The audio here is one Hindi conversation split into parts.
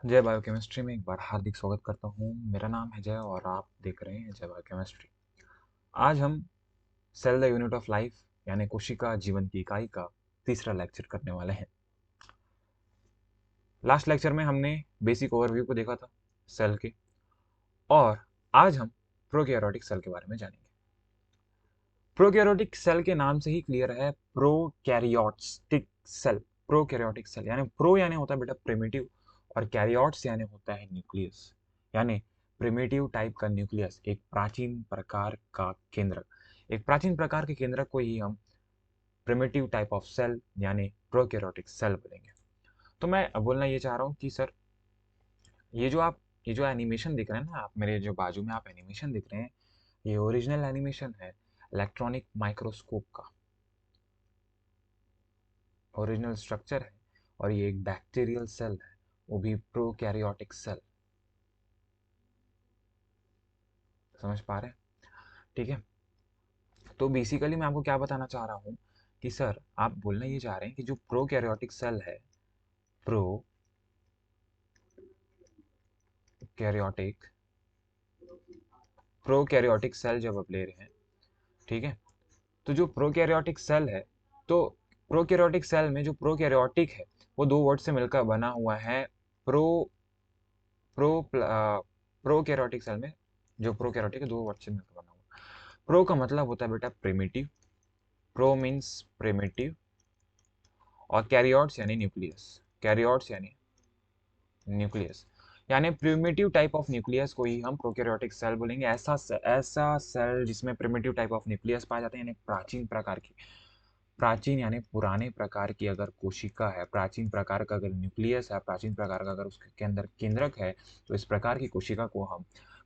जय बायोकेमिस्ट्री में एक बार हार्दिक स्वागत करता हूँ। मेरा नाम है जय और आप देख रहे हैं जय बायोकेमिस्ट्री। आज हम cell the unit of life यानी कोशिका जीवन की इकाई का तीसरा लेक्चर करने वाले हैं। लास्ट लेक्चर में हमने बेसिक ओवरव्यू को देखा था सेल के, और आज हम प्रोकैरियोटिक सेल के बारे में जानेंगे। प्रोकैरियोटिक सेल के नाम से ही क्लियर है, प्रोकैरियोटिक सेल। प्रोकैरियोटिक सेल यानी प्रो यानी होता है बेटा प्रिमिटिव, और कैरियोट्स यानी होता है न्यूक्लियस, यानी प्रिमिटिव टाइप का न्यूक्लियस, एक प्राचीन प्रकार का केंद्रक। एक प्राचीन प्रकार के केंद्रक को ही हम प्रिमिटिव टाइप ऑफ सेल यानी प्रोकैरियोटिक सेल बोलेंगे। तो मैं बोलना ये चाह रहा हूँ कि सर, ये जो एनिमेशन दिख रहे हैं ना, आप मेरे जो बाजू में आप एनिमेशन दिख रहे हैं, ये ओरिजिनल एनिमेशन है इलेक्ट्रॉनिक माइक्रोस्कोप का। ओरिजिनल स्ट्रक्चर है, और ये एक बैक्टीरियल सेल है, वो भी प्रोकैरियोटिक सेल। समझ पा रहे हैं? ठीक है। तो बेसिकली मैं आपको क्या बताना चाह रहा हूँ कि सर, आप बोलना ये चाह रहे हैं कि जो प्रोकैरियोटिक सेल है, प्रोकैरियोटिक प्रोकैरियोटिक सेल जब आप ले रहे हैं, ठीक है, तो जो प्रोकैरियोटिक सेल है, तो प्रोकैरियोटिक सेल में जो प्रोकैरियोटिक है वो दो वर्ड से मिलकर बना हुआ है। प्रो प्रो प्रोकैरियोटिक सेल में जो प्रोकैरियोटिक है दो वर्ड से मिलकर बना हुआ। प्रो का मतलब होता है बेटा प्रिमिटिव, प्रो मीन्स प्रिमिटिव, और कैरियोट्स यानी न्यूक्लियस। कैरियोट्स यानी न्यूक्लियस, यानी प्रिमिटिव टाइप ऑफ न्यूक्लियस को ही हम प्रोकैरियोटिक सेल बोलेंगे। ऐसा सेल जिसमें प्रिमिटिव टाइप ऑफ न्यूक्लियस पाए जाते हैं, यानी प्राचीन प्रकार की, प्राचीन यानी पुराने प्रकार की अगर कोशिका है, प्राचीन प्रकार का अगर न्यूक्लियस है, प्राचीन प्रकार का अगर उसके अंदर केंद्रक है, तो इस प्रकार की कोशिका को हम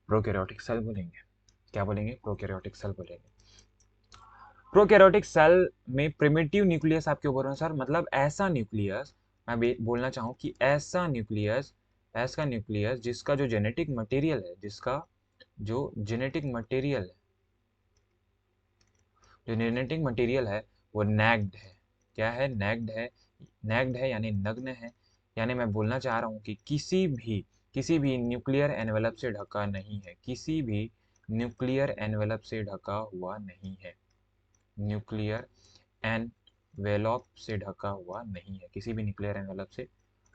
प्रोकैरियोटिक सेल बोलेंगे। क्या बोलेंगे? प्रोकैरियोटिक सेल बोलेंगे। प्रोकैरियोटिक सेल में प्रिमिटिव न्यूक्लियस आप क्यों बोल रहे हो सर? मतलब ऐसा न्यूक्लियस, मैं बोलना चाहूँ कि ऐसा न्यूक्लियस जिसका जो जेनेटिक मटेरियल है, जिसका जो जेनेटिक मटेरियल है, जो जेनेटिक मटेरियल है वो नैग्ड है। क्या है? नैग्ड है। नैग्ड है यानी नग्न है। यानी मैं बोलना चाह रहा हूँ कि किसी भी न्यूक्लियर एनवेलप से ढका नहीं है, किसी भी न्यूक्लियर एनवेलप से ढका हुआ नहीं है, न्यूक्लियर एनवेलप से ढका हुआ नहीं है, किसी भी न्यूक्लियर एनवेलप से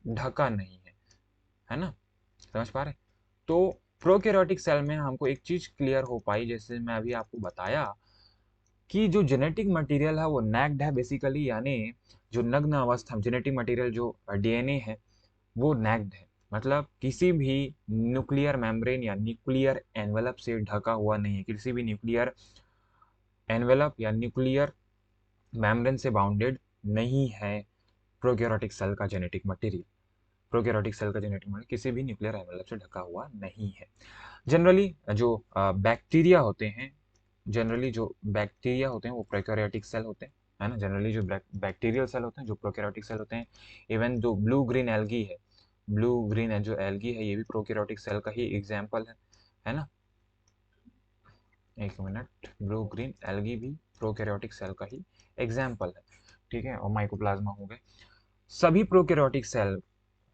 ढका नहीं है ना? समझ पा रहे? तो प्रोकैरियोटिक सेल में हमको एक चीज क्लियर हो पाई, जैसे मैं अभी आपको बताया कि जो जेनेटिक मटेरियल है वो नैक्ड है बेसिकली, यानी जो नग्न अवस्था जेनेटिक मटेरियल जो डीएनए है वो नैक्ड है। मतलब किसी भी न्यूक्लियर मेम्ब्रेन या न्यूक्लियर एनवेलप से ढका हुआ नहीं है, किसी भी न्यूक्लियर एनवेलप या न्यूक्लियर मेम्ब्रेन से बाउंडेड नहीं है प्रोकैरियोटिक सेल का जेनेटिक मटेरियल। प्रोकैरियोटिक सेल का जेनेटिक मटेरियल किसी भी न्यूक्लियर एनवेलप से ढका हुआ नहीं है। जनरली जो बैक्टीरिया होते हैं जनरली जो बैक्टीरिया होते हैं वो प्रोकैरियोटिक सेल होते हैं, है ना? जनरली जो बैक्टीरियल सेल होते हैं जो प्रोकैरियोटिक सेल होते हैं। इवन जो ब्लू ग्रीन एल्गी है, ब्लू ग्रीन जो एल्गी है, ये भी प्रोकैरियोटिक सेल का ही एग्जाम्पल है ना? एक मिनट, ब्लू ग्रीन एल्गी भी प्रोकैरियोटिक सेल का ही एग्जाम्पल है। ठीक है, और माइकोप्लाज्मा हो गए। सभी प्रोकैरियोटिक सेल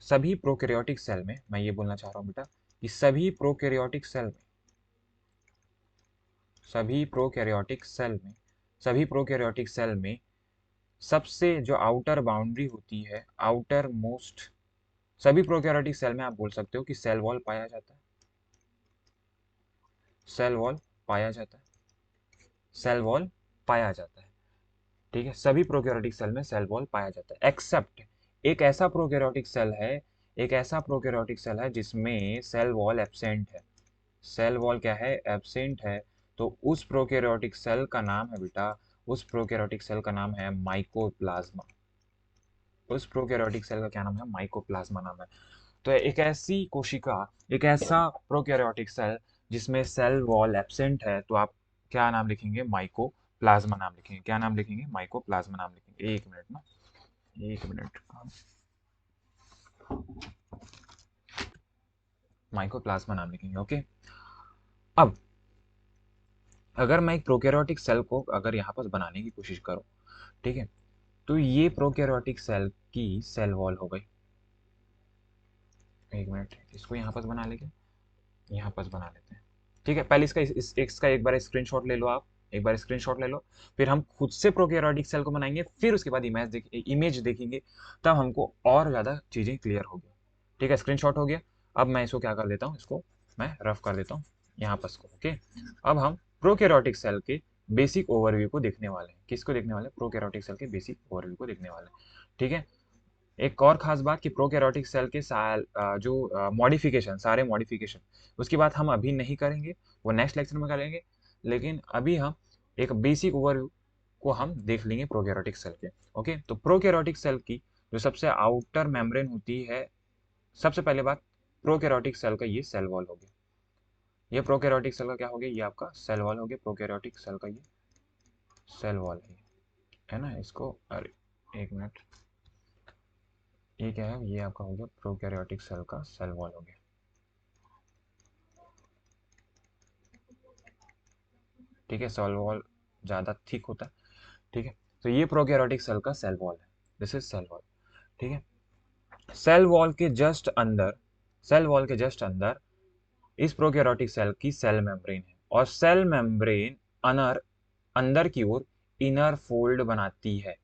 सभी प्रोकैरियोटिक सेल में मैं ये बोलना चाह रहा हूँ बेटा कि सभी प्रोकैरियोटिक सेल में सभी प्रोकैरियोटिक सेल में सबसे जो आउटर बाउंड्री होती है, आउटर मोस्ट, सभी प्रोकैरियोटिक सेल में आप बोल सकते हो कि सेल वॉल पाया जाता है। सेल वॉल पाया जाता है। सेल वॉल पाया जाता है। ठीक है, सभी प्रोकैरियोटिक सेल में सेल वॉल पाया जाता है, एक्सेप्ट एक ऐसा प्रोकैरियोटिक सेल है, एक ऐसा प्रोकैरियोटिक सेल है जिसमें सेल वॉल एब्सेंट है। सेल वॉल क्या है? एब्सेंट है। तो उस प्रोकैरियोटिक सेल का नाम है बेटा, उस प्रोकैरियोटिक सेल का नाम है माइकोप्लाज्मा। उस प्रोकैरियोटिक सेल का क्या नाम है? माइकोप्लाज्मा नाम है। तो एक ऐसा प्रोकैरियोटिक सेल जिसमें सेल वॉल एब्सेंट है, तो आप क्या नाम लिखेंगे? माइकोप्लाज्मा नाम लिखेंगे। क्या नाम लिखेंगे? माइकोप्लाज्मा नाम लिखेंगे। एक मिनट ना, एक मिनट, माइकोप्लाज्मा नाम लिखेंगे। ओके। अब अगर मैं एक प्रोकैरियोटिक सेल को अगर यहाँ पर बनाने की कोशिश करूँ, ठीक है, तो ये प्रोकैरियोटिक सेल की सेल वॉल हो गई। एक मिनट, इसको यहाँ पर बना लेंगे, यहाँ पर बना लेते हैं। ठीक है, पहले इसका एक बार स्क्रीनशॉट ले लो आप, एक बार स्क्रीनशॉट ले लो, फिर हम खुद से प्रोकैरियोटिक सेल को बनाएंगे, फिर उसके बाद इमेज देखेंगे, तब हमको और ज़्यादा चीज़ें क्लियर होगी। ठीक है, स्क्रीनशॉट हो गया। अब मैं इसको क्या कर देता हूँ, इसको मैं रफ कर देता हूँ यहाँ पर इसको। ओके, अब हम प्रोकैरियोटिक सेल के बेसिक ओवरव्यू को देखने वाले हैं। किसको देखने वाले हैं? प्रोकैरियोटिक सेल के बेसिक ओवरव्यू को देखने वाले हैं। ठीक है, एक और खास बात कि प्रोकैरियोटिक सेल के जो मॉडिफिकेशन, सारे मॉडिफिकेशन, उसकी बात हम अभी नहीं करेंगे, वो नेक्स्ट लेक्चर में करेंगे। लेकिन अभी हम एक बेसिक ओवरव्यू को हम देख लेंगे प्रोकैरियोटिक सेल के। ओके, तो प्रोकैरियोटिक सेल की जो सबसे आउटर मेम्ब्रेन होती है, सबसे पहले बात, प्रोकैरियोटिक सेल का ये सेल वॉल हो गया। ये प्रोकैरियोटिक सेल का क्या हो गया? ये आपका सेल वॉल हो गया। प्रोकैरियोटिक सेल का ये सेल वॉल है ना। इसको, अरे एक मिनट, ये क्या है? ये आपका हो गया प्रोकैरियोटिक सेल का सेल वॉल हो गया। ठीक है, सेल वॉल ज़्यादा थिक होता है। ठीक है, तो ये प्रोकैरियोटिक सेल का सेल वॉल है। This is cell wall. ठीक है, सेल वॉल के जस्ट अंदर, सेल वॉल के जस्ट अंदर इस प्रोकैरियोटिक सेल की सेल मेम्ब्रेन है, और सेल मेम्ब्रेन अनर अंदर की ओर इनर फोल्ड बनाती है।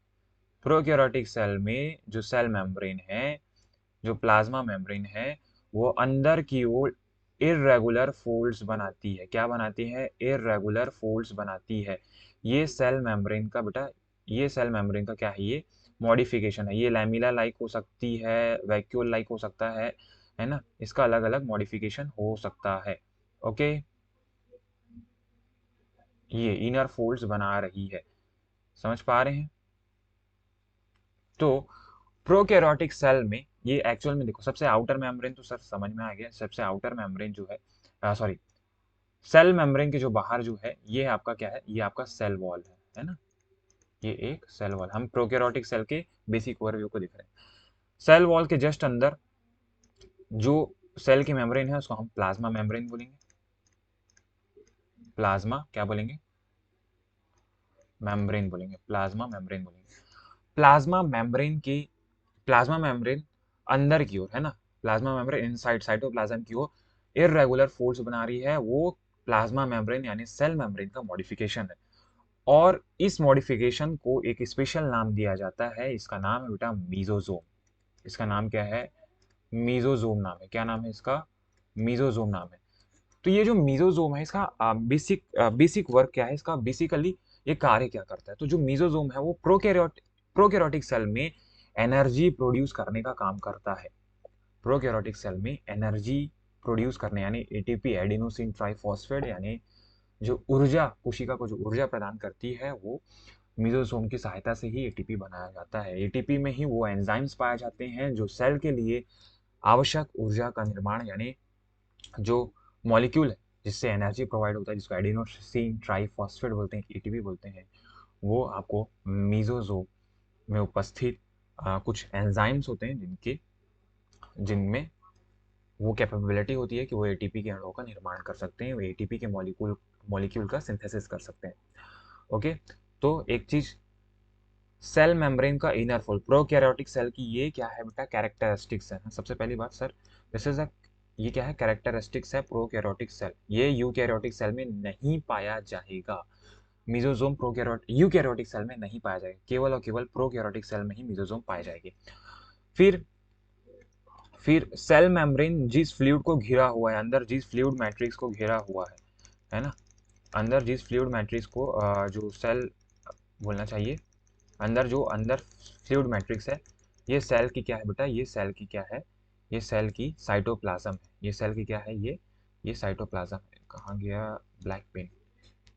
प्रोकैरियोटिक सेल में जो सेल मेम्ब्रेन है, जो प्लाज्मा मेम्ब्रेन है, वो अंदर की ओर इर्रेगुलर फोल्ड्स बनाती है। क्या बनाती है? इर्रेगुलर फोल्ड्स बनाती है। ये सेल मेम्ब्रेन का बेटा, ये सेल मेम्ब्रेन का क्या है? ये मॉडिफिकेशन है। ये लैमिला लाइक हो सकती है, वैक्यूल लाइक हो सकता है ना। इसका अलग अलग मॉडिफिकेशन हो सकता है। ओके, ये इनर फोल्ड्स बना रही है। समझ पा रहे हैं? तो प्रोकैरियोटिक सेल में ये एक्चुअल में देखो, सबसे आउटर मेम्ब्रेन तो सर समझ में आ गया। सबसे आउटर मेम्ब्रेन जो है, सॉरी, सेल मेम्ब्रेन के जो बाहर जो है, ये आपका क्या है? ये आपका सेल वॉल है ना। ये एक सेल वॉल, हम प्रोकैरियोटिक सेल के बेसिक ओवरव्यू को देख रहे हैं। सेल वॉल के जस्ट अंदर जो सेल की मेम्ब्रेन है, उसको हम प्लाज्मा मेम्ब्रेन बोलेंगे। प्लाज्मा क्या बोलेंगे? मेम्ब्रेन बोलेंगे, प्लाज्मा मेम्ब्रेन बोलेंगे। प्लाज्मा मेम्ब्रेन की, प्लाज्मा मेम्ब्रेन अंदर की ओर है ना, प्लाज्मा मेम्ब्रेन इनसाइड साइटोप्लाज्म की ओर इररेगुलर फोल्ड्स बना रही है। वो प्लाज्मा मेम्ब्रेन यानी सेल मेम्ब्रेन का मॉडिफिकेशन है, और इस मॉडिफिकेशन को एक स्पेशल नाम दिया जाता है। इसका नाम है बेटा मीजोजोम। इसका नाम क्या है? मीजोजोम नाम है। क्या नाम है इसका? मीजोजोम नाम है। तो ये जो मीजोजोम है, इसका बेसिक वर्क क्या है? इसका बेसिकली ये कार्य क्या करता है? तो जो मीजोजोम है वो प्रोकैरियोटिक सेल में एनर्जी प्रोड्यूस करने का काम करता है। प्रोकैरियोटिक सेल में एनर्जी प्रोड्यूस करने, यानी एटीपी, एडिनोसिन ट्राइफॉस्फेट, यानी जो ऊर्जा, कोशिका को जो ऊर्जा प्रदान करती है, वो मीजोसोम की सहायता से ही एटीपी बनाया जाता है। एटीपी में ही वो एंजाइम्स पाए जाते हैं जो सेल के लिए आवश्यक ऊर्जा का निर्माण, यानी जो मॉलिक्यूल है जिससे एनर्जी प्रोवाइड होता है, जिसको एडिनोसिन ट्राइफॉस्फेट बोलते हैं, एटीपी बोलते हैं, वो आपको मीजोजोम में उपस्थित कुछ एंजाइम्स होते हैं जिनमें वो कैपेबिलिटी होती है कि वो एटीपी के अणुओं का निर्माण कर सकते हैं, वो एटीपी के मॉलिक्यूल मॉलिक्यूल का सिंथेसिस कर सकते हैं। ओके, तो एक चीज, सेल मेम्ब्रेन का इनर फोल्ड प्रोकैरियोटिक सेल की ये क्या है बेटा? कैरेक्टरिस्टिक्स है। सबसे पहली बात सर, दिस इज अ, ये क्या है? कैरेक्टरिस्टिक्स है प्रोकैरियोटिक सेल। ये यूकैरियोटिक सेल में नहीं पाया जाएगा। मीजोजोम प्रोकैरियोट यूकैरियोटिक सेल में नहीं पाया जाएगा, केवल और केवल प्रोकैरियोटिक सेल में ही मीजोजोम पाई जाएगी। फिर फिर सेल मेम्ब्रेन जिस फ्लूइड को घिरा हुआ है, अंदर जिस फ्लूइड मैट्रिक्स को घेरा हुआ है ना, अंदर जिस फ्लूइड मैट्रिक्स को जो सेल बोलना चाहिए, अंदर फ्लूइड मैट्रिक्स है, ये सेल की क्या है बेटा? ये सेल की क्या है? ये सेल की साइटोप्लाज्म है। ये सेल की क्या है? ये साइटोप्लाज्म है। कहाँ गया ब्लैक पेन?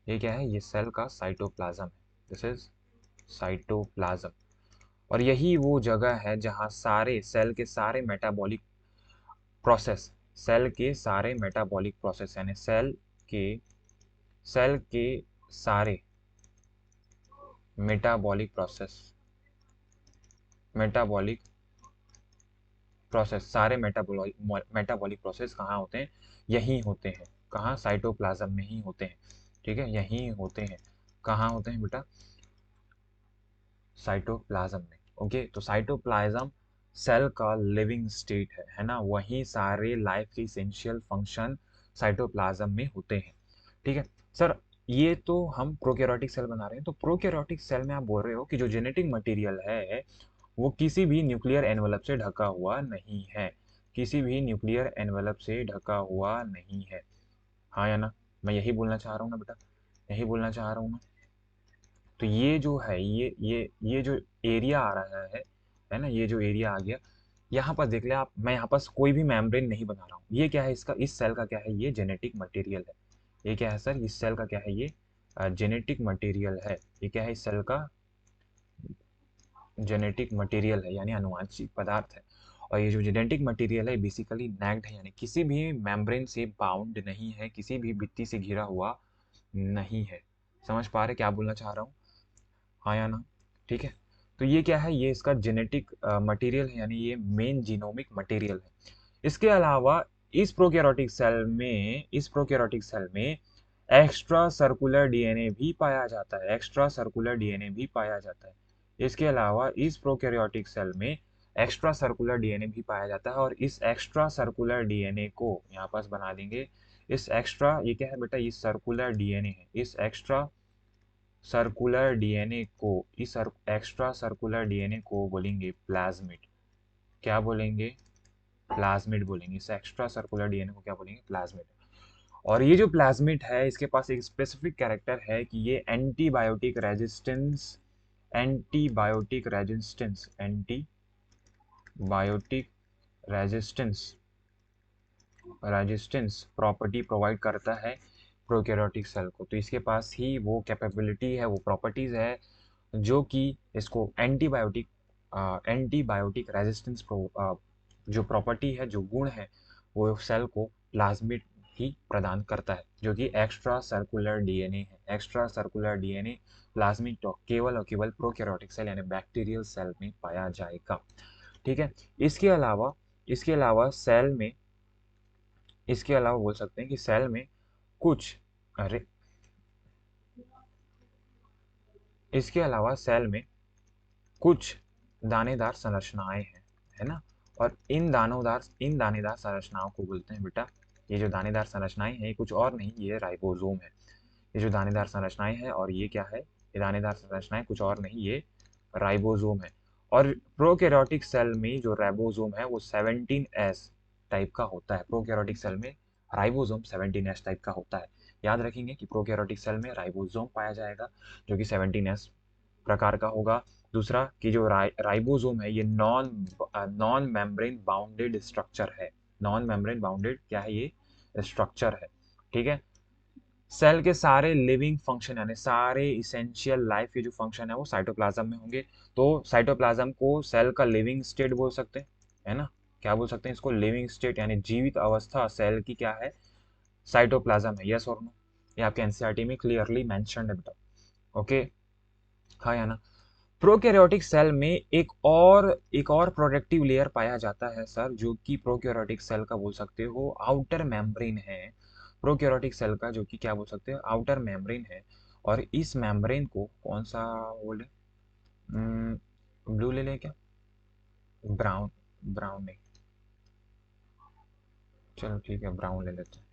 ये क्या है? ये सेल का साइटोप्लाज्म है। This is cytoplasm. और यही वो जगह है जहाँ सारे सेल के सारे मेटाबॉलिक प्रोसेस, सेल के सारे मेटाबॉलिक प्रोसेस, यानी के सेल के सारे मेटाबॉलिक प्रोसेस, मेटाबॉलिक प्रोसेस, सारे मेटाबॉलिक प्रोसेस कहाँ होते हैं? यहीं होते हैं। कहाँ? साइटोप्लाज्म में ही होते हैं। ठीक है, यहीं होते हैं। कहाँ होते हैं बेटा? साइटोप्लाज्म में। ओके, तो साइटोप्लाज्म सेल का लिविंग स्टेट है ना, वहीं सारे लाइफ के इसेंशियल फंक्शन साइटोप्लाज्म में होते हैं। ठीक है सर, ये तो हम प्रोकैरियोटिक सेल बना रहे हैं, तो प्रोकैरियोटिक सेल में आप बोल रहे हो कि जो जेनेटिक मटेरियल है वो किसी भी न्यूक्लियर एनवलप से ढका हुआ नहीं है, किसी भी न्यूक्लियर एनवलप से ढका हुआ नहीं है, हाँ या ना? मैं यही बोलना चाह रहा हूँ ना बेटा, यही बोलना चाह रहा हूँ ना। तो ये जो है, ये जो एरिया आ रहा है ना, ये जो एरिया आ गया, यहाँ पर देख ले आप, मैं यहाँ पर कोई भी मेम्ब्रेन नहीं बना रहा हूँ। ये क्या है, इसका इस सेल का क्या है, ये जेनेटिक मटेरियल है। ये क्या है सर, इस सेल का क्या है, ये जेनेटिक मटेरियल है। ये क्या है, इस सेल का जेनेटिक मटेरियल है, यानी आनुवांशिक पदार्थ है। और ये जो जेनेटिक मटेरियल है बेसिकली नैग्ड है, यानी किसी भी मेम्ब्रेन से बाउंड नहीं है, किसी भी भित्ति से घिरा हुआ नहीं है। समझ पा रहे क्या बोलना चाह रहा हूँ, हाँ या ना? ठीक है, तो ये क्या है, ये इसका जेनेटिक मटेरियल है, यानी ये मेन जीनोमिक मटेरियल है। इसके अलावा इस प्रोकैरियोटिक सेल में एक्स्ट्रा सर्कुलर डीएनए भी पाया जाता है, एक्स्ट्रा सर्कुलर डीएनए भी पाया जाता है। इसके अलावा इस प्रोकैरियोटिक सेल में एक्स्ट्रा सर्कुलर डीएनए भी पाया जाता है, और इस एक्स्ट्रा सर्कुलर डीएनए को यहाँ पास बना देंगे। इस एक्स्ट्रा, ये क्या है बेटा, ये सर्कुलर डीएनए है। इस एक्स्ट्रा सर्कुलर डीएनए को, इस एक्स्ट्रा सर्कुलर डीएनए को बोलेंगे प्लाज्मिड। क्या बोलेंगे, प्लाज्मिड बोलेंगे। इस एक्स्ट्रा सर्कुलर डीएनए को क्या बोलेंगे, प्लाज्मिड। और ये जो प्लाज्मिड है, इसके पास एक स्पेसिफिक कैरेक्टर है कि ये antibiotic resistance, antibiotic resistance property provide करता है प्रोकैरियोटिक सेल को। तो इसके पास ही वो कैपेबिलिटी है, वो प्रॉपर्टीज है जो कि इसको एंटीबायोटिक रेजिस्टेंस जो प्रॉपर्टी है, जो गुण है, वो सेल को प्लाज्मिड ही प्रदान करता है, जो कि एक्स्ट्रा सर्कुलर डीएनए है। एक्स्ट्रा सर्कुलर डीएनए प्लाज्मिड तो केवल और केवल प्रोकैरियोटिक सेल यानी बैक्टीरियल सेल में पाया जाएगा। ठीक है, इसके अलावा सेल में, इसके अलावा बोल सकते हैं कि सेल में कुछ, अरे, इसके अलावा सेल में कुछ दानेदार संरचनाएं हैं, है ना? और इन दानेदार संरचनाओं को बोलते हैं बेटा, ये जो दानेदार संरचनाएं हैं ये कुछ और नहीं, ये राइबोसोम है। ये जो दानेदार संरचनाएं हैं, और ये क्या है, ये दानेदार संरचनाएं कुछ और नहीं, ये राइबोसोम है। और प्रोकैरियोटिक सेल में जो राइबोसोम है वो 17S टाइप का होता है। प्रोकैरियोटिक सेल में राइबोसोम 17S टाइप का होता है। याद रखेंगे कि प्रोकैरियोटिक सेल में राइबोसोम पाया जाएगा जो कि 17S प्रकार का होगा। दूसरा कि जो राइबोसोम है ये नॉन मेम्ब्रेन बाउंडेड स्ट्रक्चर है। नॉन मेम्ब्रेन बाउंडेड क्या है, ये स्ट्रक्चर है। ठीक है, सेल के सारे लिविंग फंक्शन यानी सारे इसेंशियल लाइफ के जो फंक्शन है वो साइटोप्लाज्म में होंगे। तो साइटोप्लाज्म को सेल का लिविंग स्टेट बोल सकते हैं, है ना? क्या बोल सकते हैं इसको, लिविंग स्टेट, यानी जीवित अवस्था सेल की क्या है, साइटोप्लाज्म है। यस और नो, ये आपके एनसीईआरटी में क्लियरली मेंशन्ड है बेटा। ओके, हाँ या ना? प्रोकैरियोटिक सेल में एक और प्रोडक्टिव लेयर पाया जाता है सर, जो कि प्रोकैरियोटिक सेल का बोल सकते हो आउटर मेम्ब्रेन है। प्रोकैरियोटिक सेल का जो कि क्या बोल सकते हो, आउटर मेम्ब्रेन है। और इस मेम्ब्रेन को कौन सा बोले, ब्लू ले लें क्या, ब्राउन, ब्राउन नहीं, चलो ठीक है ब्राउन ले लेते हैं।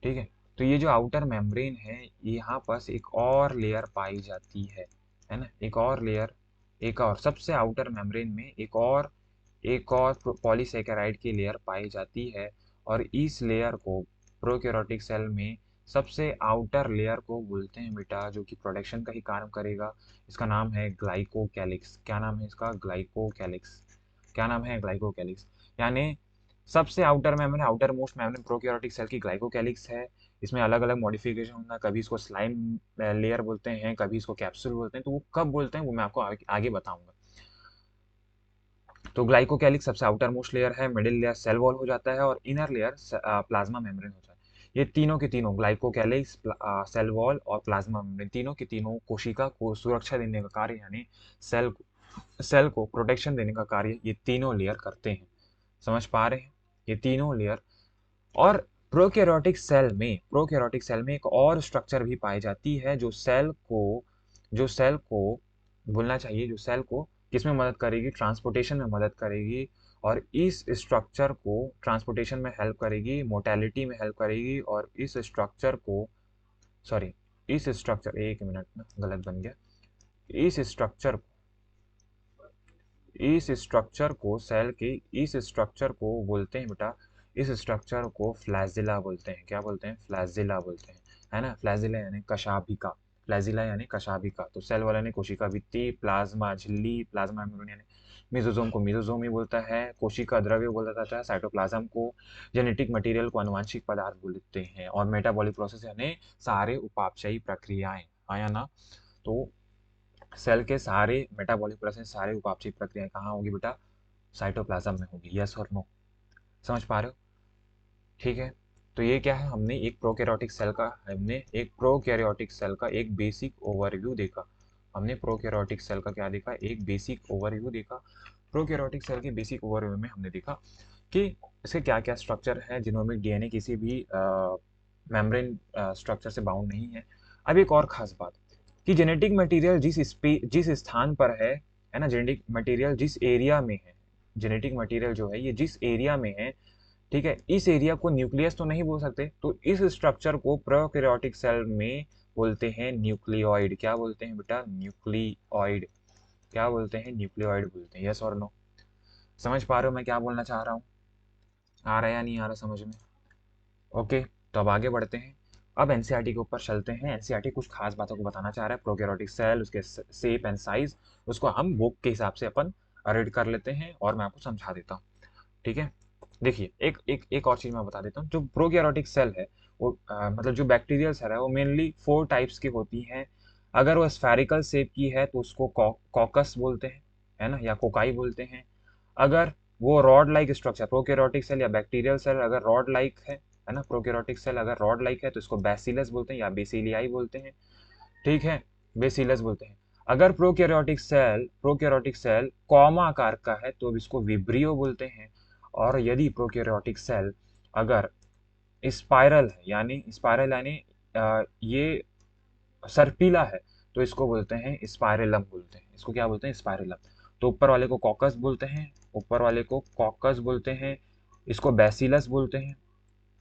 ठीक है, तो ये जो आउटर मेम्ब्रेन है, यहाँ पास एक और लेयर पाई जाती है ना, एक और लेयर, एक और सबसे आउटर मेम्ब्रेन में एक और पॉलीसेकेराइड की लेयर पाई जाती है। और इस लेयर को प्रोकैरियोटिक सेल में सबसे आउटर लेयर को बोलते हैं बेटा, जो कि प्रोडक्शन का ही काम करेगा। इसका नाम है ग्लाइकोकैलिक्स। क्या नाम है इसका, ग्लाइकोकैलिक्स। क्या नाम है, ग्लाइकोकैलिक्स। यानी सबसे outer membrane, outermost membrane prokaryotic cell की ग्लाइकोकैलिक्स है। इसमें अलग अलग मॉडिफिकेशन होगा, कभी इसको स्लाइम लेयर बोलते हैं, कभी इसको कैप्सूल बोलते हैं। तो वो कब बोलते हैं वो मैं आपको आगे बताऊंगा। तो ग्लाइकोकैलिक्स सबसे आउटर मोस्ट लेयर है, मिडिल लेयर सेल वॉल हो जाता है, और इनर लेयर प्लाज्मा मेम्ब्रेन होता है। ये तीनों के तीनों, ग्लाइकोकैलिक्स, सेल वॉल और प्लाज्मा मेम्ब्रेन, तीनों के तीनों कोशिका को सुरक्षा देने का कार्य, यानी सेल को प्रोटेक्शन देने का कार्य ये तीनों लेयर करते हैं। समझ पा रहे हैं, ये तीनों लेयर। और प्रोकैरियोटिक सेल में एक और स्ट्रक्चर भी पाई जाती है, जो सेल को बोलना चाहिए, जो सेल को किस में मदद करेगी, ट्रांसपोर्टेशन में मदद करेगी, और इस स्ट्रक्चर को ट्रांसपोर्टेशन में हेल्प करेगी, मोटेलिटी में हेल्प करेगी, और इस स्ट्रक्चर को, सॉरी, इस स्ट्रक्चर, एक मिनट ना गलत बन गया, इस स्ट्रक्चर सेल के इस स्ट्रक्चर को बोलते हैं बेटा, इस स्ट्रक्चर को फ्लैजिला बोलते हैं। क्या बोलते हैं? फ्लैजिला बोलते हैं, है ना। फ्लैजिला यानी कशाभिका, फ्लैजिला यानी कशाभिका। तो सेल वाला ने कोशिका भित्ति, प्लाज्मा झिल्ली, प्लाज्मा मेम्ब्रेन यानी मिजोजोम को मिजोजोम ही बोलता है, कोशिका द्रव्य बोला जाता है, साइटोप्लाज्म को, जेनेटिक मटेरियल को आनुवांशिक पदार्थ बोलते हैं, और मेटाबॉलिक प्रोसेस यानी सारे उपापचयी प्रक्रियाएं, आया ना। तो सेल के सारे मेटाबॉलिक प्रोसेस, सारे उपापचयी प्रक्रियाएं कहाँ होगी बेटा? साइटोप्लाज्म में होगी। यस और नो? समझ पा रहे हो? ठीक है। तो ये क्या है, हमने एक प्रोकैरियोटिक सेल का एक बेसिक ओवरव्यू देखा। हमने प्रोकैरियोटिक सेल का क्या देखा? एक बेसिक ओवरव्यू देखा। प्रोकैरियोटिक सेल के बेसिक ओवरव्यू में हमने देखा कि इसके क्या क्या स्ट्रक्चर है। जिनोमिक डीएनए किसी भी मेम्ब्रेन स्ट्रक्चर से बाउंड नहीं है। अब एक और खास बात कि जेनेटिक मटेरियल जिस स्थान पर है ना, जेनेटिक मटेरियल जिस एरिया में है, जेनेटिक मटेरियल जो है ये जिस एरिया में है, ठीक है, इस एरिया को न्यूक्लियस तो नहीं बोल सकते, तो इस स्ट्रक्चर को प्रोकैरियोटिक सेल में बोलते हैं न्यूक्लियोइड। क्या बोलते हैं बेटा? न्यूक्लियोइड। क्या बोलते हैं? न्यूक्लियोइड बोलते हैं। यस और नो? समझ पा रहे हो मैं क्या बोलना चाह रहा हूँ? आ रहा है या नहीं आ रहा समझ में? ओके, तो अब आगे बढ़ते हैं। अब एनसीईआरटी के ऊपर चलते हैं। एनसीईआरटी कुछ खास बातों को बताना चाह रहा है। प्रोकैरियोटिक सेल, उसके शेप एंड साइज, उसको हम बुक के हिसाब से अपन रीड कर लेते हैं और मैं आपको समझा देता हूँ। ठीक है, देखिए एक और चीज मैं बता देता हूँ। जो प्रोकैरियोटिक सेल है वो मतलब जो बैक्टीरियल सेल है वो मेनली 4 टाइप्स की होती हैं। अगर वो स्फेरिकल शेप की है तो उसको कॉकस बोलते हैं, है ना, या कोकाई बोलते हैं। अगर वो rod like structure, prokaryotic cell या बैक्टीरियल सेल अगर रॉड लाइक है ना, प्रोकैरियोटिक सेल अगर रॉड लाइक है तो इसको बैसिलस बोलते हैं या बेसिलियाई बोलते हैं। ठीक है, बेसिलस बोलते हैं। अगर प्रोकैरियोटिक सेल कॉमा आकार का है तो इसको विब्रियो बोलते हैं। और यदि प्रोकैरियोटिक सेल अगर स्पाइरल है, यानी ये सर्पिला है, तो इसको बोलते हैं स्पाइरेलम बोलते हैं। इसको क्या बोलते हैं? स्पाइरेलम। तो ऊपर वाले को कॉकस बोलते हैं, ऊपर वाले को कॉकस बोलते हैं। इसको बैसिलस बोलते हैं,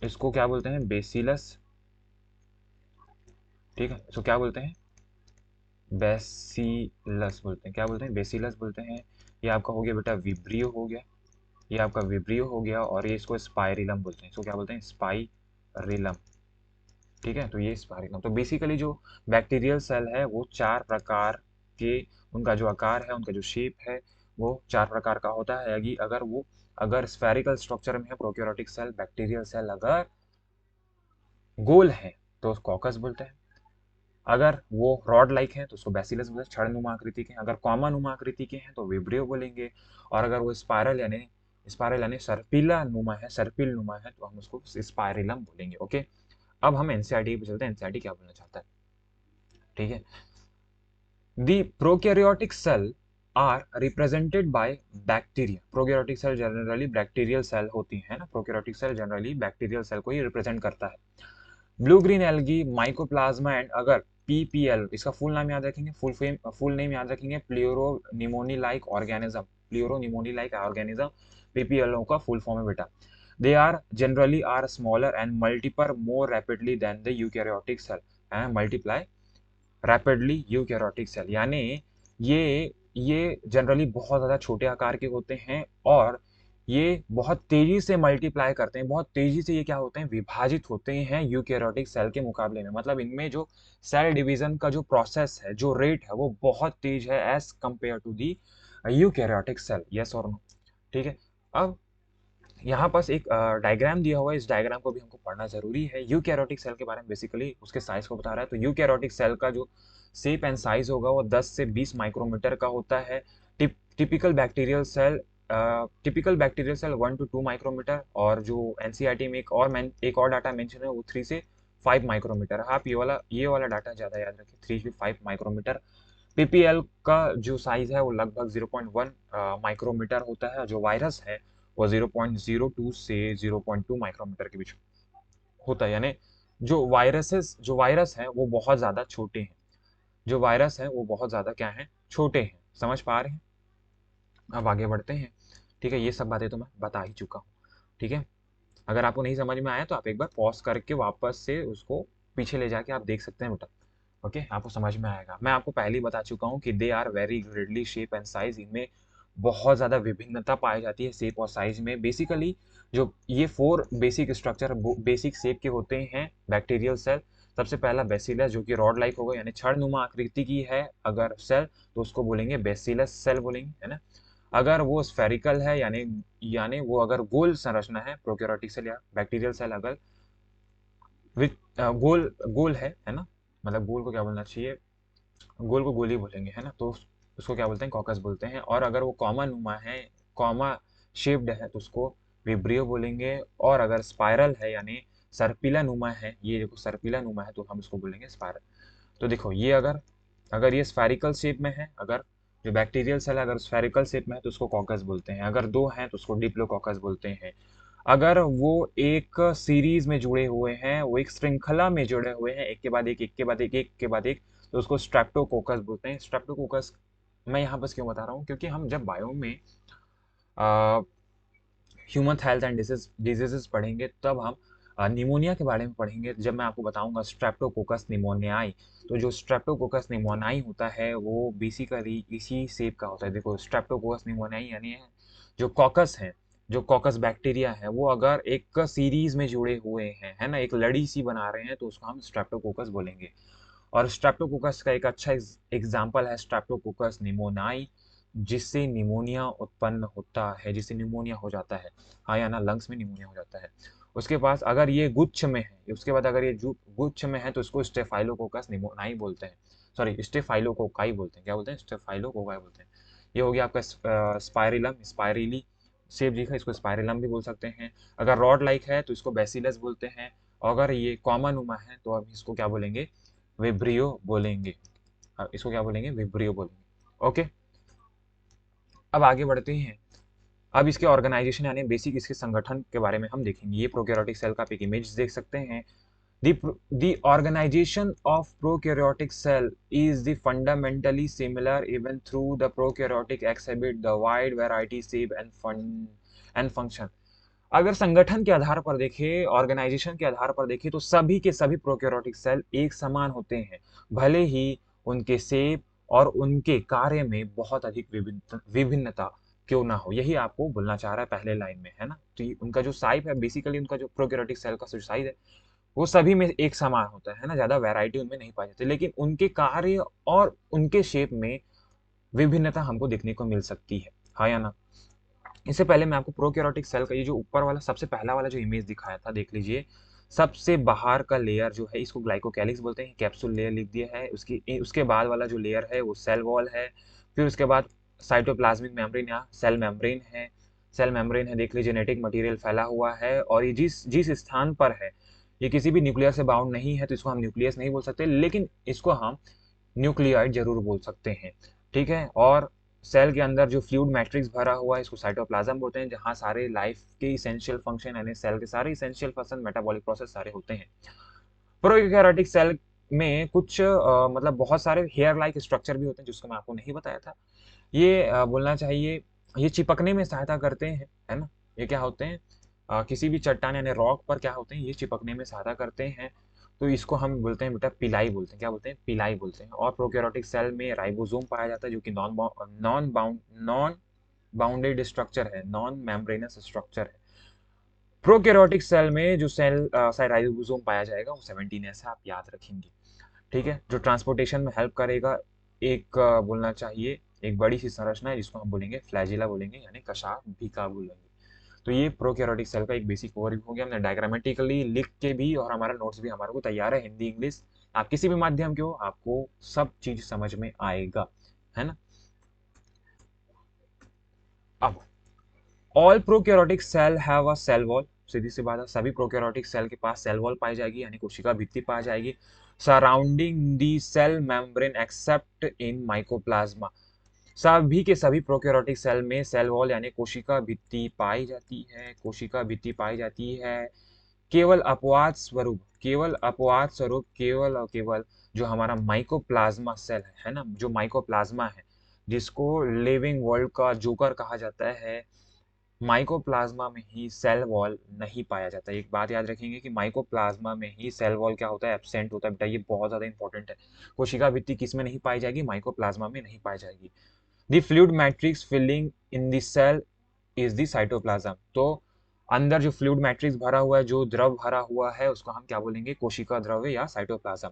इसको क्या बोलते हैं? बेसिलस। ठीक है, इसको क्या बोलते हैं? बेसिलस बोलते हैं। क्या बोलते हैं? बेसिलस बोलते हैं। ये आपका हो गया बेटा विब्रियो हो गया, ये आपका विब्रियो हो गया, और ये इसको स्पाइरिलम बोलते हैं। इसको क्या बोलते हैं? स्पाइरिलम। ठीक है, तो ये स्पाइरिलम। तो बेसिकली जो बैक्टीरियल सेल है वो 4 प्रकार के, उनका जो आकार है, उनका जो शेप है वो 4 प्रकार का होता है। अगर स्फेरिकल स्ट्रक्चर में है प्रोकैरियोटिक सेल, बैक्टीरियल सेल अगर गोल है तो उसको कॉकस बोलते हैं। अगर वो रॉड लाइक है तो उसको बैसिलस बोलते हैं, छड़नुमा आकृति के हैं। अगर कॉमा नुमा आकृति के हैं तो विब्रियो बोलेंगे। और अगर वो स्पाइरल यानी सर्पिला नुमा है, सर्पिल नुमा है, तो हम उसको स्पाइरिलम बोलेंगे। ओके, अब हम एनसीईआरटी पे चलते हैं। एनसीईआरटी क्या बोलना चाहता है? ठीक है, the prokaryotic cell are represented by bacteria. Prokaryotic cell generally bacterial cell होती है ना, prokaryotic cell generally bacterial cell को ही रिप्रेजेंट करता है। Blue green algae, mycoplasma and अगर पीपीएल, इसका फुल नाम याद रखेंगे, फुल नेम याद रखेंगे, pleuropneumonia like organism, pleuropneumonia like organism, PPL का फुल फॉर्म है बेटा। They are generally are smaller and multiply more rapidly than the eukaryotic cell, है मल्टीप्लाई रैपिडली यूकैरियोटिक सेल, यानी ये ये जनरली बहुत ज़्यादा छोटे आकार के होते हैं और ये बहुत तेजी से मल्टीप्लाई करते हैं, बहुत तेजी से ये क्या होते हैं? विभाजित होते हैं यूकैरियोटिक सेल के मुकाबले में। मतलब इनमें जो सेल डिवीजन का जो प्रोसेस है, जो रेट है, वो बहुत तेज है as compare to the eukaryotic cell. Yes और नो? ठीक है, अब यहाँ पास एक डायग्राम दिया हुआ है, इस डायग्राम को भी हमको पढ़ना जरूरी है। यूकैरियोटिक सेल के बारे में बेसिकली उसके साइज को बता रहा है। तो यूकैरियोटिक सेल का जो शेप एंड साइज होगा वो 10 से 20 माइक्रोमीटर का होता है। Typical bacterial cell 1 to 2 micrometre, और जो एनसीईआरटी में एक और डाटा मेंशन है वो 3 से 5 माइक्रोमीटर। आप ये वाला डाटा ज्यादा याद रखें, 3 से 5 माइक्रोमीटर। पीपीएल का जो साइज है वो लगभग 0.1 माइक्रोमीटर होता है। जो वायरस है वो 0.02 से 0.2 माइक्रोमीटर के बीच होता है। यानी जो वायरस है वो बहुत ज़्यादा छोटे हैं, जो वायरस है वो बहुत ज़्यादा क्या है? छोटे हैं। समझ पा रहे हैं? अब आगे बढ़ते हैं। ठीक है, ये सब बातें तो मैं बता ही चुका हूँ। ठीक है, अगर आपको नहीं समझ में आया तो आप एक बार पॉज करके वापस से उसको पीछे ले जाके आप देख सकते हैं बेटा। ओके, आपको समझ में आएगा। मैं आपको पहले ही बता चुका हूँ कि they are very greatly shape and size. इनमें बहुत ज़्यादा विभिन्नता पाई जाती है शेप और साइज में। बेसिकली जो ये 4 बेसिक स्ट्रक्चर बेसिक शेप के होते हैं बैक्टीरियल सेल। सबसे पहला बेसिलस जो कि रॉड लाइक होगा, यानी छड़नुमा आकृति की है अगर सेल तो उसको बोलेंगे बेसिलस सेल बोलेंगे, है ना। अगर वो स्फेरिकल है यानी यानी वो अगर गोल संरचना है प्रोकैरियोटिक सेल या बैक्टीरियल सेल अगर विथ गोल गोल है ना, मतलब गोल को क्या बोलना चाहिए, गोल को गोल ही बोलेंगे, है ना। तो उसको क्या बोलते हैं, कॉकस बोलते हैं। और अगर वो कॉमा नुमा है, कॉमा शेप्ड है तो उसको विब्रियो बोलेंगे। और अगर स्पाइरल है यानी सर्पिला नुमा है, ये देखो सर्पिला नुमा है तो हम उसको बोलेंगे स्पाइरल। तो देखो ये अगर अगर ये स्फेरिकल शेप में है, अगर जो बैक्टीरियल सेल अगर स्फेरिकल शेप में है तो उसको कॉकस बोलते हैं। अगर दो हैं तो उसको डिप्लोकॉकस बोलते हैं। अगर वो एक सीरीज में जुड़े हुए हैं, वो एक श्रृंखला में जुड़े हुए हैं, एक के बाद एक के बाद एक के बाद एक, तो उसको स्ट्रेप्टोकोकस बोलते हैं। स्ट्रेप्टोकोकस मैं यहाँ बस क्यों बता रहा हूँ, क्योंकि हम जब बायो में ह्यूमन हेल्थ एंड डिजीजेस पढ़ेंगे तब हम निमोनिया के बारे में पढ़ेंगे। जब मैं आपको बताऊंगा स्ट्रेप्टोकोकस निमोनियाई, तो जो स्ट्रेप्टोकोकस निमोनियाई होता है वो बेसिकली इसी सेप का होता है। देखो स्ट्रेप्टोकोकस निमोनियाई यानी जो कॉकस है, जो कॉकस बैक्टीरिया है, वो अगर एक सीरीज में जुड़े हुए हैं, है ना, एक लड़ी सी बना रहे हैं तो उसको हम स्ट्रेप्टोकोकस बोलेंगे। और स्ट्रेप्टोकोकस का एक अच्छा एग्जाम्पल है स्ट्रेप्टोकोकस निमोनाई, जिससे निमोनिया उत्पन्न होता है, जिससे निमोनिया हो जाता है। हाँ या ना, लंग्स में निमोनिया हो जाता है। उसके पास अगर ये गुच्छ में है, उसके बाद अगर ये गुच्छ में है तो इसको स्टेफाइलोकोकस निमोनाई बोलते हैं। सॉरी, स्टेफाइलोकोकाई बोलते हैं। क्या बोलते हैं, स्टेफाइलोकोकाई बोलते हैं। ये हो गया आपका स्पाइरिलम, स्पाइरिली सेप दिखा, इसको स्पाइरिलम भी बोल सकते हैं। अगर रॉड लाइक है तो इसको बेसिलस बोलते हैं। अगर ये कॉमन उमा है तो हम इसको क्या बोलेंगे, विब्रियो बोलेंगे। इसको क्या बोलेंगे, विब्रियो बोलेंगे। ओके, अब आगे बढ़ते हैं। अब इसके ऑर्गेनाइजेशन यानी बेसिक इसके संगठन के बारे में हम देखेंगे। ये प्रोकैरियोटिक सेल का आप एक इमेज देख सकते हैं। The organization of prokaryotic cell is the fundamentally similar even through the prokaryotic exhibit the wide variety shape and function। अगर संगठन के आधार पर देखें, ऑर्गेनाइजेशन के आधार पर देखें तो सभी के सभी प्रोकैरियोटिक सेल एक समान होते हैं, भले ही उनके शेप और उनके कार्य में बहुत अधिक विभिन्नता क्यों ना हो। यही आपको बोलना चाह रहा है पहले लाइन में, है ना। तो उनका जो साइज है, बेसिकली उनका जो प्रोकैरियोटिक सेल का जो साइज है वो सभी में एक समान होता है ना, ज्यादा वैरायटी उनमें नहीं पाई जाती, लेकिन उनके कार्य और उनके शेप में विभिन्नता हमको देखने को मिल सकती है। हाँ या ना। इससे पहले मैं आपको प्रोकैरियोटिक सेल का ये जो ऊपर वाला सबसे पहला वाला जो इमेज दिखाया था देख लीजिए। सबसे बाहर का लेयर जो है इसको ग्लाइकोकैलिक्स बोलते हैं, कैप्सूल लेयर लिख दिया है। उसके बाद वाला जो लेयर है वो सेल वॉल है। फिर उसके बाद साइटोप्लाज्मिक मेम्ब्रेन या सेल मेम्ब्रेन है। सेल मेम्ब्रेन है, देख लीजिए, जेनेटिक मटेरियल फैला हुआ है और ये जिस जिस स्थान पर है ये किसी भी न्यूक्लियर से बाउंड नहीं है तो इसको हम न्यूक्लियस नहीं बोल सकते, लेकिन इसको हम न्यूक्लियाइड जरूर बोल सकते हैं। ठीक है। और सेल के अंदर जो फ्लूइड मैट्रिक्स भरा हुआ है इसको साइटोप्लाज्म बोलते हैं, जहाँ सारे लाइफ के इसेंशियल फंक्शन यानी सेल के सारे इसेंशियल फंक्शन, मेटाबॉलिक प्रोसेस सारे होते हैं। प्रोकैरियोटिक सेल में कुछ मतलब बहुत सारे हेयर लाइक स्ट्रक्चर भी होते हैं जिसको मैं आपको नहीं बताया था। ये बोलना चाहिए, ये चिपकने में सहायता करते हैं, है ना। ये क्या होते हैं, किसी भी चट्टान यानी रॉक पर क्या होते हैं, ये चिपकने में सहायता करते हैं। तो इसको हम बोलते हैं बेटा पिलाई बोलते हैं। क्या बोलते हैं, पिलाई बोलते हैं। और प्रोकैरियोटिक सेल में राइबोसोम पाया जाता है जो कि नॉन बाउंडेड स्ट्रक्चर है, नॉन मेम्ब्रेनस स्ट्रक्चर है। प्रोकैरियोटिक सेल में जो राइबोसोम पाया जाएगा वो 17S है, आप याद रखेंगे। ठीक है, जो ट्रांसपोर्टेशन में हेल्प करेगा। एक बोलना चाहिए एक बड़ी सी संरचना है जिसको हम बोलेंगे फ्लैजिला बोलेंगे, यानी कशाभिका बोलेंगे। तो ये प्रोकैरियोटिक सेल का एक बेसिक ओवरव्यू हो गया। हमने डायग्रामेटिकली लिख के भी और हमारा नोट्स भी हमारे को तैयार है, हिंदी इंग्लिश आप किसी भी माध्यम के हो आपको सब चीज समझ में आएगा, है ना। अब all prokaryotic cell have a cell wall. सीधी सी बात है, सभी प्रोकैरियोटिक सेल के पास सेल वॉल पाई जाएगी यानी कोशिका भित्ति पाई जाएगी surrounding the cell membrane except in mycoplasma. सभी के सभी प्रोकैरियोटिक सेल में सेल वॉल यानी कोशिका भित्ति पाई जाती है, कोशिका भित्ति पाई जाती है। केवल अपवाद स्वरूप, केवल अपवाद स्वरूप, केवल और केवल जो हमारा माइकोप्लाज्मा सेल है ना, जो माइकोप्लाज्मा है, जिसको लिविंग वर्ल्ड का जोकर कहा जाता है, माइकोप्लाज्मा में ही सेल वॉल नहीं पाया जाता है। एक बात याद रखेंगे कि माइकोप्लाज्मा में ही सेल वॉल क्या होता है, एब्सेंट होता है बेटा, ये बहुत ज्यादा इंपॉर्टेंट है। कोशिका भित्ति किस में नहीं पाई जाएगी, माइकोप्लाज्मा में नहीं पाई जाएगी। The fluid matrix filling in the cell is the cytoplasm. तो अंदर जो फ्लूइड मैट्रिक्स भरा हुआ है, जो द्रव भरा हुआ है, उसको हम क्या बोलेंगे, कोशिका द्रव्य या साइटोप्लाज्म।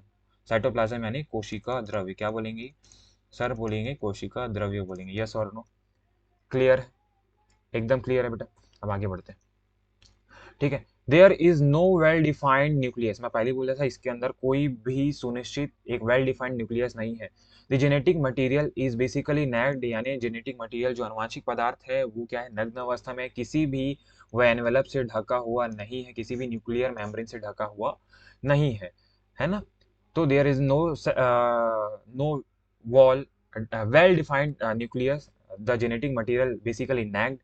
साइटोप्लाज्म यानी कोशिका द्रव्य, क्या बोलेंगे सर, बोलेंगे कोशिका द्रव्य बोलेंगे। यस और नो, क्लियर, एकदम क्लियर है बेटा। अब आगे बढ़ते हैं, ठीक है। There is no well defined nucleus, मैं पहले बोला था इसके अंदर कोई भी सुनिश्चित एक वेल डिफाइंड न्यूक्लियस नहीं है। The genetic material is basically naked, यानी जेनेटिक मटेरियल जो अनुवांशिक पदार्थ है वो क्या है, नग्न अवस्था में, किसी भी वह एनवेलप से ढका हुआ नहीं है, किसी भी न्यूक्लियर मेम्ब्रेन से ढका हुआ नहीं है ना। तो there is no no wall well defined nucleus, the genetic material basically naked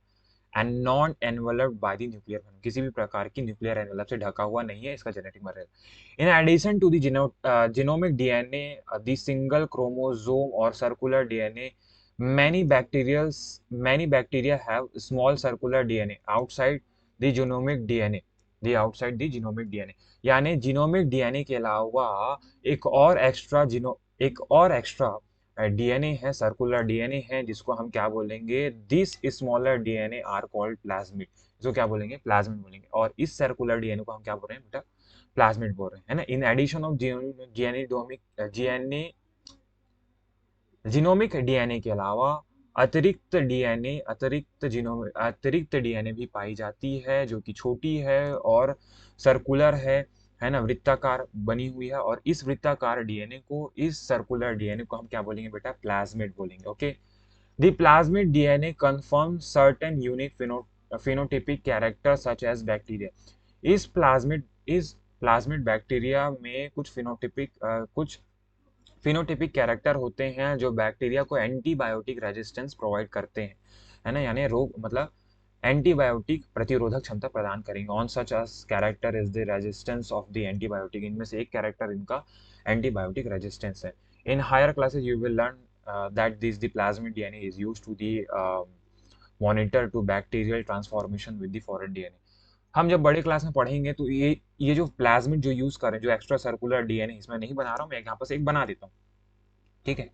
and non enveloped by the nuclear venom, किसी भी प्रकार की न्यूक्लियर एनवेलप से ढका हुआ नहीं है इसका genetic material. In addition to the genomic DNA, the single chromosome और circular DNA, many bacterials many bacteria have small circular DNA outside the genomic DNA, the outside the genomic DNA, यानी जीनोमिक डीएनए के अलावा एक और एक्स्ट्रा डीएनए है, सर्कुलर डीएनए है, जिसको हम क्या बोलेंगे, this smaller DNA are called plasmid, इसको क्या बोलेंगे, प्लाज्मिड बोलेंगे। और इस सर्कुलर डीएनए को हम क्या बोल रहे हैं बेटा, प्लाज्मिड बोल रहे हैं, है ना। In addition of genomic DNA के अलावा अतिरिक्त डीएनए भी पाई जाती है, जो कि छोटी है और सर्कुलर है ना, वृत्ताकार बनी हुई है। और इस वृत्ताकार डीएनए को, इस सर्कुलर डीएनए को हम क्या बोलेंगे बेटा, प्लाज्मिड बोलेंगे। Okay, the plasmid DNA confirm certain unique phenotypic characters such as bacteria. इस प्लाज्मिड बैक्टीरिया में कुछ फिनोटिपिक कैरेक्टर होते हैं जो बैक्टीरिया को एंटीबायोटिक रेजिस्टेंस प्रोवाइड करते हैं, है ना, यानी रोग मतलब एंटीबायोटिक प्रतिरोधक क्षमता प्रदान करेंगे। On such as character is the resistance of the antibiotic, इनमें से एक कैरेक्टर इनका एंटीबायोटिक रेजिस्टेंस है। In higher classes you will learn that this the plasmid DNA is used to the monitor to bacterial transformation with the foreign DNA. हम जब बड़े क्लास में पढ़ेंगे तो ये जो प्लाज्मिड जो यूज कर रहे हैं, जो एक्स्ट्रा सर्कुलर डीएनए, इसमें नहीं बना रहा हूँ मैं, यहाँ पर एक बना देता हूँ, ठीक है,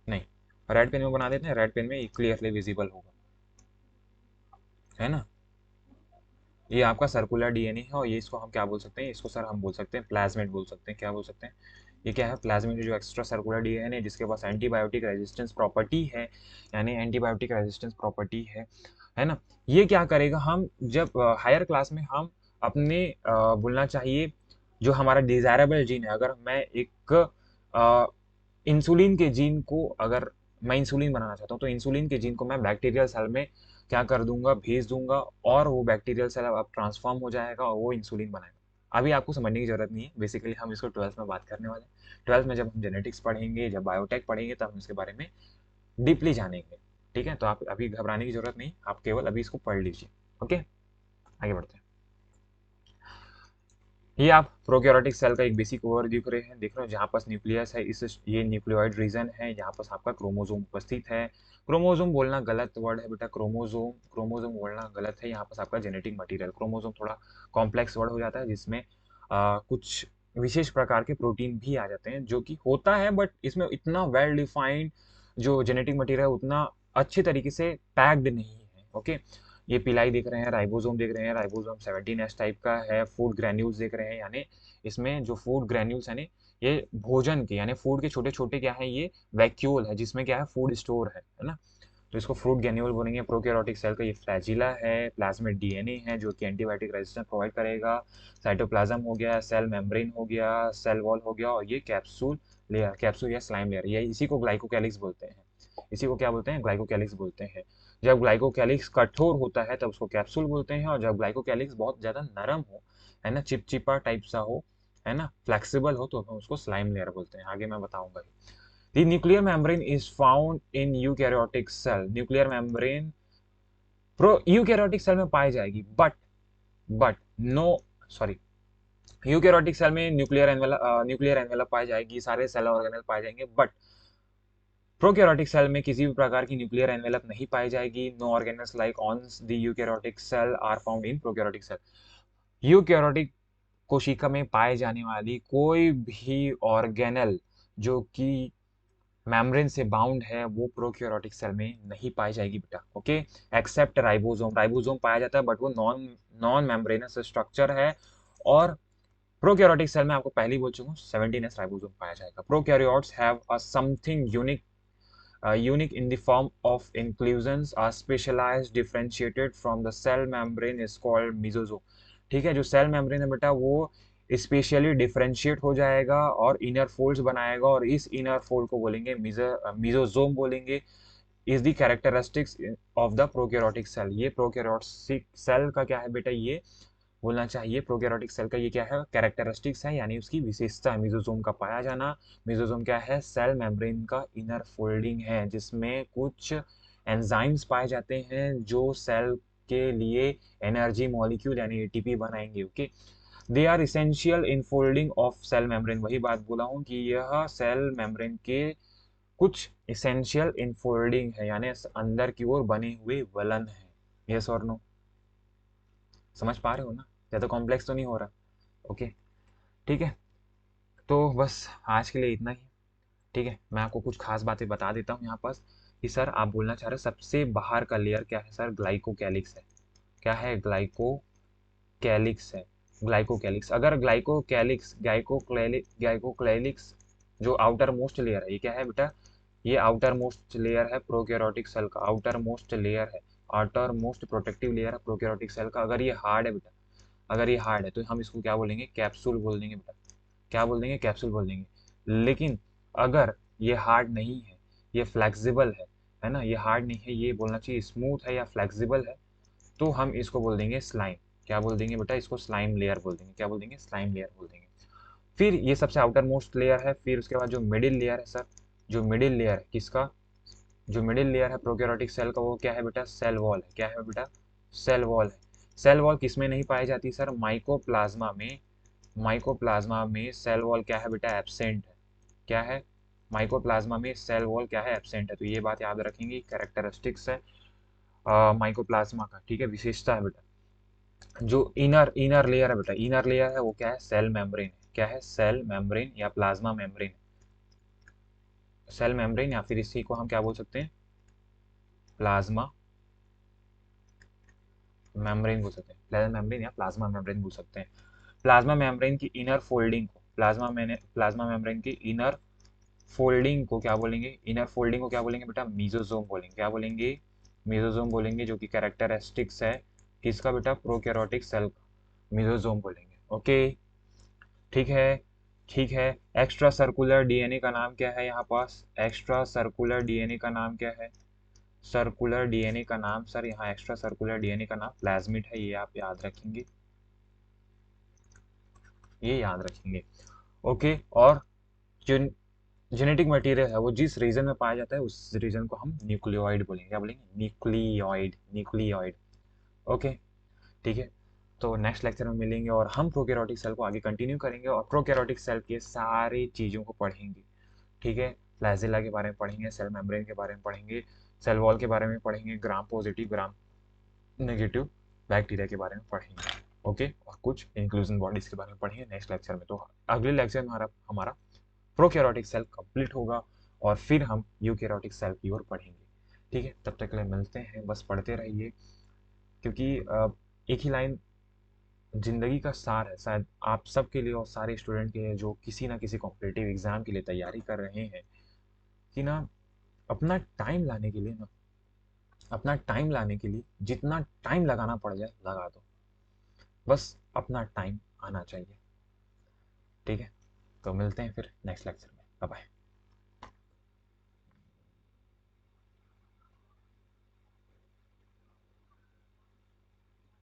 नहीं, रेड पेन में बना देते हैं, रेड पेन में क्लियरली विजिबल होगा, है ना। ये आपका सर्कुलर डीएनए है और ये इसको हम क्या बोल सकते हैं, इसको सर हम बोल सकते हैं प्लाज्मिड बोल सकते हैं। क्या बोल सकते हैं, ये क्या है, प्लाज्मिड जो एक्स्ट्रा सर्कुलर डीएनए जिसके पास एंटीबायोटिक रेजिस्टेंस प्रॉपर्टी है, यानी एंटीबायोटिक रेजिस्टेंस प्रॉपर्टी है ना। ये क्या करेगा, हम जब हायर क्लास में हम अपने बोलना चाहिए जो हमारा डिजायरेबल जीन है, अगर मैं एक इंसुलिन के जीन को, अगर मैं इंसुलिन बनाना चाहता हूँ तो इंसुलिन के जीन को मैं बैक्टीरियल सेल में क्या कर दूंगा, भेज दूंगा, और वो बैक्टीरियल सेल अब ट्रांसफॉर्म हो जाएगा और वो इंसुलिन बनाएगा। अभी आपको समझने की जरूरत नहीं है, बेसिकली हम इसको 12th में बात करने वाले हैं। 12th में जब हम जेनेटिक्स पढ़ेंगे, जब बायोटेक पढ़ेंगे, तब हम इसके बारे में डीपली जानेंगे, ठीक है। तो आप अभी घबराने की जरूरत नहीं, आप केवल अभी इसको पढ़ लीजिए। ओके, आगे बढ़ते हैं। ये आप प्रोकैरियोटिक सेल का एक बेसिक ओवर देख रहे हो, जहाँ पास न्यूक्लियस है, इस ये न्यूक्लियोइड रीजन है, यहाँ पास आपका क्रोमोसोम उपस्थित है। क्रोमोसोम बोलना गलत वर्ड है बेटा, क्रोमोसोम क्रोमोसोम बोलना गलत है, यहाँ पास आपका जेनेटिक मटेरियल। क्रोमोसोम थोड़ा कॉम्प्लेक्स वर्ड हो जाता है, जिसमें कुछ विशेष प्रकार के प्रोटीन भी आ जाते हैं, जो कि होता है, बट इसमें इतना वेल डिफाइंड जो जेनेटिक मटेरियल उतना अच्छे तरीके से पैक्ड नहीं है। ओके, ये पिलाई देख रहे हैं, राइबोसोम देख रहे हैं, राइबोसोम 17S टाइप का है। फूड ग्रैन्यूल्स देख रहे हैं, यानी इसमें जो फूड ग्रैन्यूल्स यानी ये भोजन के, यानी फूड के छोटे छोटे क्या है, ये वैक्यूल है, जिसमें क्या है, फूड स्टोर है ना। तो इसको फ्रूट ग्रैन्यूल बोलेंगे। प्रोकैरियोटिक सेल का ये फ्लैजिला है, प्लाज्मिड डीएनए है जो कि एंटीबायोटिक रेजिस्टेंस प्रोवाइड करेगा। साइटोप्लाज्म हो गया, सेल मेम्ब्रेन हो गया, सेल वॉल हो गया, और ये कैप्सूल लेयर, कैप्सूल या स्लाइम लेयर, ये इसी को ग्लाइकोकैलिक्स बोलते हैं। इसी को क्या बोलते हैं, ग्लाइकोकैलिक्स बोलते हैं। जब ग्लाइकोकैलिक्स कठोर होता है तब उसको कैप्सूल बोलते हैं, और जब ग्लाइकोकैलिक्स बहुत ज्यादा नरम हो, है ना, चिपचिपा टाइप सा हो, है ना, फ्लेक्सिबल हो, तो हम उसको स्लाइम लेयर बोलते हैं। आगे मैं बताऊंगा। The nuclear membrane is found in eukaryotic cell. Nuclear membrane pro eukaryotic cell में पाई जाएगी, but no sorry, eukaryotic cell में न्यूक्लियर एनवेलप पाई जाएगी, सारे सेल ऑर्गेनेल पाए जाएंगे, बट प्रोकैरियोटिक सेल में किसी भी प्रकार की न्यूक्लियर एनवेलप नहीं पाई जाएगी। No organelles like on the eukaryotic cell are found in prokaryotic cell. Eukaryotic कोशिका में पाए जाने वाली कोई भी ऑर्गेनल जो कि मेम्ब्रेन से बाउंड है वो प्रोकैरियोटिक सेल में नहीं पाई जाएगी बेटा। Okay, accept ribosome. राइबोसोम पाया जाता है बट वो नॉन नॉन मेम्ब्रेनस स्ट्रक्चर है। और प्रोकैरियोटिक सेल में आपको पहले ही बोल चुका हूँ 17s राइबोसोम पाया जाएगा। Prokaryotes have a something unique unique in the form of inclusions are specialized differentiated from the cell membrane is called mesosome। ठीक है, जो सेल मेम्ब्रेन है बेटा वो स्पेशली डिफरेंशिएट हो जाएगा और इनर फोल्ड्स बनाएगा और इस इनर फोल्ड को बोलेंगे मेसोसोम बोलेंगे। Is the characteristics of the prokaryotic cell. ये प्रोकैरियोटिक सेल का क्या है बेटा, ये बोलना चाहिए प्रोकैरियोटिक सेल का ये क्या है, कैरेक्टरिस्टिक्स है यानी उसकी विशेषता है मेसोसोम का पाया जाना। मेसोसोम क्या है, सेल मेम्ब्रेन का इनर फोल्डिंग है जिसमें कुछ एंजाइम्स पाए जाते हैं जो सेल के लिए एनर्जी मॉलिक्यूल यानी एटीपी बनाएंगे। Okay, they are essential in folding of cell membrane. वही बात बोला हूँ कि यह सेल मेम्ब्रेन के कुछ इसेंशियल इन फोल्डिंग है यानी अंदर की ओर बने हुए वलन है। यस और नो, समझ पा रहे हो ना, ज़्यादा कॉम्प्लेक्स तो नहीं हो रहा। ओके, ठीक है, तो बस आज के लिए इतना ही। ठीक है, मैं आपको कुछ खास बातें बता देता हूँ यहाँ पास कि सर आप बोलना चाह रहे हो सबसे बाहर का लेयर क्या है, सर ग्लाइकोकैलिक्स है। क्या है, ग्लाइकोकैलिक्स है। ग्लाइकोकैलिक्स, अगर ग्लाइकोकैलिक्स जो आउटर मोस्ट लेयर है, ये क्या है बेटा, ये आउटर मोस्ट लेयर है प्रोकैरियोटिक सेल का, आउटर मोस्ट लेयर है, आउटर मोस्ट प्रोटेक्टिव लेयर है प्रोकैरियोटिक सेल का। अगर ये हार्ड है बेटा, अगर ये हार्ड है तो हम इसको क्या बोलेंगे, कैप्सूल बोल देंगे बेटा। क्या बोल देंगे, कैप्सूल बोल देंगे। लेकिन अगर ये हार्ड नहीं है, ये फ्लेक्सिबल है ना, ये हार्ड नहीं है, ये बोलना चाहिए स्मूथ है या फ्लेक्सिबल है, तो हम इसको बोल देंगे स्लाइम। क्या बोल देंगे बेटा, इसको स्लाइम लेयर बोल देंगे। क्या बोल देंगे, स्लाइम लेयर बोल देंगे। फिर ये सबसे आउटर मोस्ट लेयर है। फिर उसके बाद जो मिडिल लेयर है सर, जो मिडिल लेयर है किसका, जो मिडिल लेयर है प्रोकैरियोटिक सेल का, वो क्या है बेटा, सेल वॉल है। क्या है बेटा, सेल वॉल है। सेल वॉल किस में नहीं पाई जाती सर, माइकोप्लाज्मा में। माइकोप्लाज्मा में सेल वॉल क्या है बेटा, एब्सेंट है। क्या है, माइकोप्लाज्मा में सेल वॉल क्या है, एब्सेंट है। तो ये बात याद रखेंगे, कैरेक्टरिस्टिक्स है माइकोप्लाज्मा का। ठीक है, विशेषता है बेटा। जो इनर इनर लेयर है बेटा, इनर लेयर है वो क्या है, सेल मेम्ब्रेन है। क्या है, सेल मेम्ब्रेन या प्लाज्मा मेम्ब्रेन। सेल मेम्ब्रेन या फिर इसी को हम क्या बोल सकते हैं, प्लाज्मा मेम्ब्रेन बोल सकते हैं। प्लाज्मा मेम्ब्रेन या प्लाज्मा मेम्ब्रेन बोल सकते हैं। प्लाज्मा मेम्ब्रेन की इनर फोल्डिंग को, प्लाज्मा मेम्ब्रेन की इनर फोल्डिंग को क्या बोलेंगे, इनर फोल्डिंग को क्या बोलेंगे बेटा, मीजोसोम बोलेंगे। क्या बोलेंगे, मीजोसोम बोलेंगे, जो कि कैरेक्टरिस्टिक्स है किसका बेटा, प्रोकैरियोटिक सेल का, मीजोसोम बोलेंगे। ओके, ठीक है, ठीक है। एक्स्ट्रा सर्कुलर डीएनए का नाम क्या है यहाँ पास, एक्स्ट्रा सर्कुलर डीएनए का नाम क्या है, सर्कुलर डीएनए का नाम सर, यहाँ एक्स्ट्रा सर्कुलर डीएनए का नाम प्लाज्मिड है। ये आप याद रखेंगे, ये याद रखेंगे। ओके, और जो जेनेटिक मटेरियल है वो जिस रीजन में पाया जाता है उस रीजन को हम न्यूक्लियोइड बोलेंगे। क्या बोलेंगे, न्यूक्लियोइड, न्यूक्लियोइड। ओके, ठीक है, तो नेक्स्ट लेक्चर में मिलेंगे और हम प्रोकैरियोटिक सेल को आगे कंटिन्यू करेंगे और प्रोकैरियोटिक सेल के सारी चीज़ों को पढ़ेंगे। ठीक है, फ्लैजेला के बारे में पढ़ेंगे, सेल मेम्ब्रेन के बारे में पढ़ेंगे, सेल वॉल के बारे में पढ़ेंगे, gram positive gram negative bacteria के बारे में पढ़ेंगे। ओके, और कुछ इंक्लूजन बॉडीज के बारे में पढ़ेंगे नेक्स्ट लेक्चर में। तो अगले लेक्चर में हमारा हमारा प्रोकैरियोटिक सेल कंप्लीट होगा और फिर हम यूकैरियोटिक सेल की ओर पढ़ेंगे। ठीक है, तब तक के लिए मिलते हैं, बस पढ़ते रहिए क्योंकि एक ही लाइन जिंदगी का सार है शायद आप सबके लिए और सारे स्टूडेंट के लिए जो किसी ना किसी कॉम्पिटिटिव एग्जाम के लिए तैयारी कर रहे हैं कि ना अपना टाइम लाने के लिए ना, अपना टाइम लाने के लिए जितना टाइम लगाना पड़ जाए लगा दो, बस अपना टाइम आना चाहिए। ठीक है, तो मिलते हैं फिर नेक्स्ट लेक्चर में, बाय बाय।